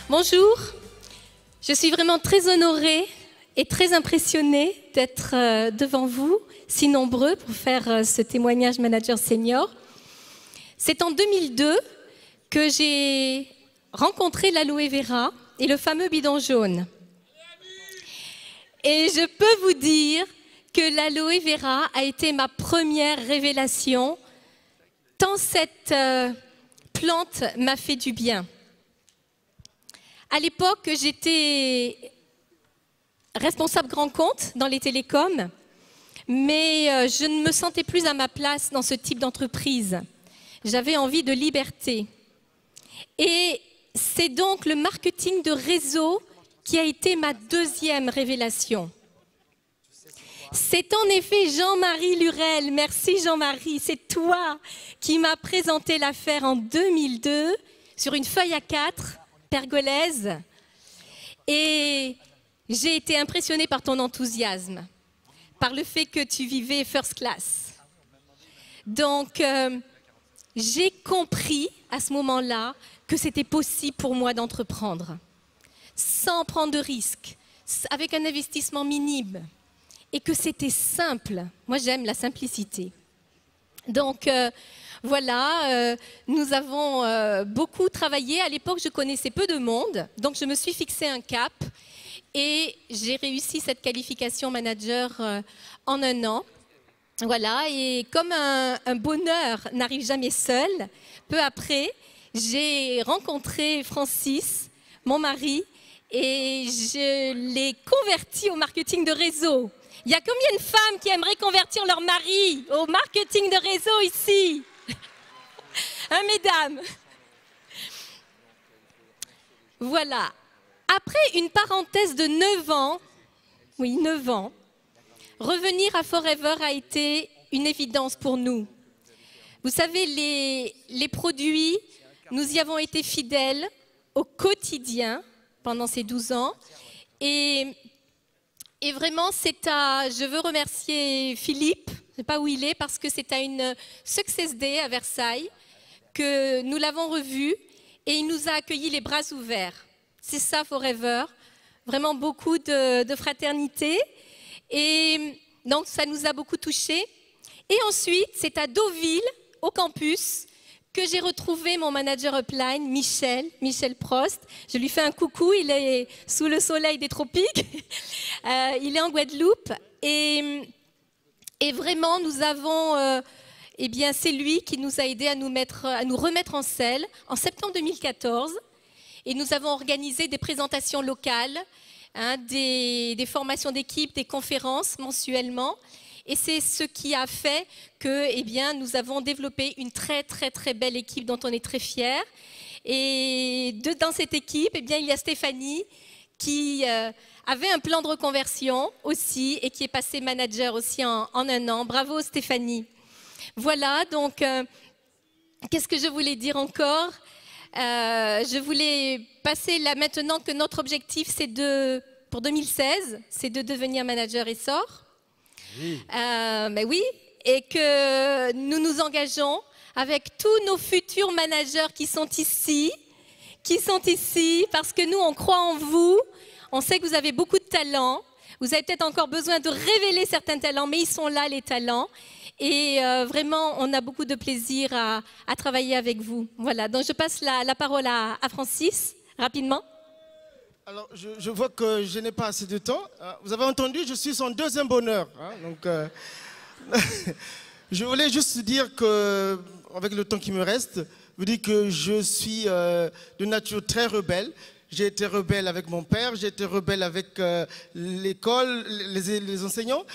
Bonjour, je suis vraiment très honorée et très impressionnée d'être devant vous, si nombreux, pour faire ce témoignage manager senior. C'est en 2002 que j'ai rencontré l'aloe vera et le fameux bidon jaune. Et je peux vous dire que l'aloe vera a été ma première révélation, tant cette plante m'a fait du bien. À l'époque, j'étais responsable grand compte dans les télécoms, mais je ne me sentais plus à ma place dans ce type d'entreprise. J'avais envie de liberté. Et c'est donc le marketing de réseau qui a été ma deuxième révélation. C'est en effet Jean-Marie Lurel, merci Jean-Marie, c'est toi qui m'as présenté l'affaire en 2002 sur une feuille A4 pergolaise, et j'ai été impressionnée par ton enthousiasme, par le fait que tu vivais first class. Donc, j'ai compris à ce moment-là que c'était possible pour moi d'entreprendre, sans prendre de risques, avec un investissement minime, et que c'était simple. Moi, j'aime la simplicité. Donc, voilà, nous avons beaucoup travaillé. À l'époque, je connaissais peu de monde, donc je me suis fixé un cap et j'ai réussi cette qualification manager en 1 an. Voilà, et comme un bonheur n'arrive jamais seul, peu après, j'ai rencontré Francis, mon mari, et je l'ai converti au marketing de réseau. Il y a combien de femmes qui aimeraient convertir leur mari au marketing de réseau ici? Hein, mesdames? Voilà. Après une parenthèse de 9 ans, oui, 9 ans, revenir à Forever a été une évidence pour nous. Vous savez, les produits, nous y avons été fidèles au quotidien pendant ces 12 ans. Et vraiment, je veux remercier Philippe, je ne sais pas où il est, parce que c'est à une Success Day à Versailles que nous l'avons revu et il nous a accueillis les bras ouverts. C'est ça, Forever, vraiment beaucoup de fraternité. Et donc, ça nous a beaucoup touchés. Et ensuite, c'est à Deauville, au campus, que j'ai retrouvé mon manager upline, Michel Prost. Je lui fais un coucou, il est sous le soleil des tropiques. Il est en Guadeloupe. Et vraiment, nous avons... eh bien, c'est lui qui nous a aidés à nous remettre en selle en septembre 2014. Et nous avons organisé des présentations locales, hein, des formations d'équipe, des conférences mensuellement. Et c'est ce qui a fait que, eh bien, nous avons développé une très, très, très belle équipe dont on est très fiers. Et dans cette équipe, eh bien, il y a Stéphanie qui avait un plan de reconversion aussi et qui est passée manager aussi en 1 an. Bravo Stéphanie. Voilà, donc, qu'est-ce que je voulais dire encore? Je voulais passer là maintenant que notre objectif, pour 2016, c'est de devenir manager essor. Oui. Ben oui, et que nous nous engageons avec tous nos futurs managers qui sont ici, parce que nous, on croit en vous, on sait que vous avez beaucoup de talent, vous avez peut-être encore besoin de révéler certains talents, mais ils sont là, les talents. Et vraiment, on a beaucoup de plaisir à travailler avec vous. Voilà, donc je passe la parole à Francis, rapidement. Alors, je vois que je n'ai pas assez de temps. Vous avez entendu, je suis son 2e bonheur. Hein, donc, je voulais juste dire que, avec le temps qui me reste, vous dire que je suis de nature très rebelle. J'ai été rebelle avec mon père, j'ai été rebelle avec l'école, les enseignants.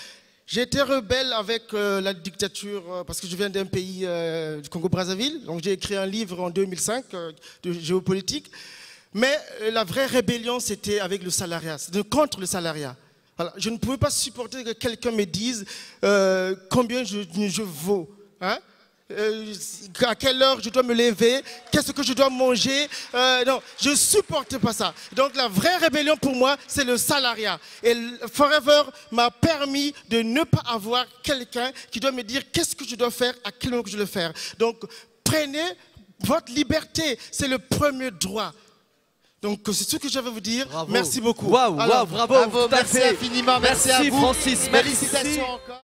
J'ai été rebelle avec la dictature, parce que je viens d'un pays du Congo-Brazzaville. Donc j'ai écrit un livre en 2005 de géopolitique. Mais la vraie rébellion, c'était avec le salariat, c'était contre le salariat. Voilà. Je ne pouvais pas supporter que quelqu'un me dise combien je vaux. Hein? À quelle heure je dois me lever, qu'est-ce que je dois manger. Non, je ne supporte pas ça. Donc la vraie rébellion pour moi, c'est le salariat. Et Forever m'a permis de ne pas avoir quelqu'un qui doit me dire qu'est-ce que je dois faire, à quel moment que je dois le faire. Donc prenez votre liberté, c'est le premier droit. Donc c'est ce que j'avais à vous dire. Bravo. Merci beaucoup. Waouh, Alors, bravo, Bravo, tout à merci fait. infiniment, merci à vous. Francis, Félicitations merci. encore.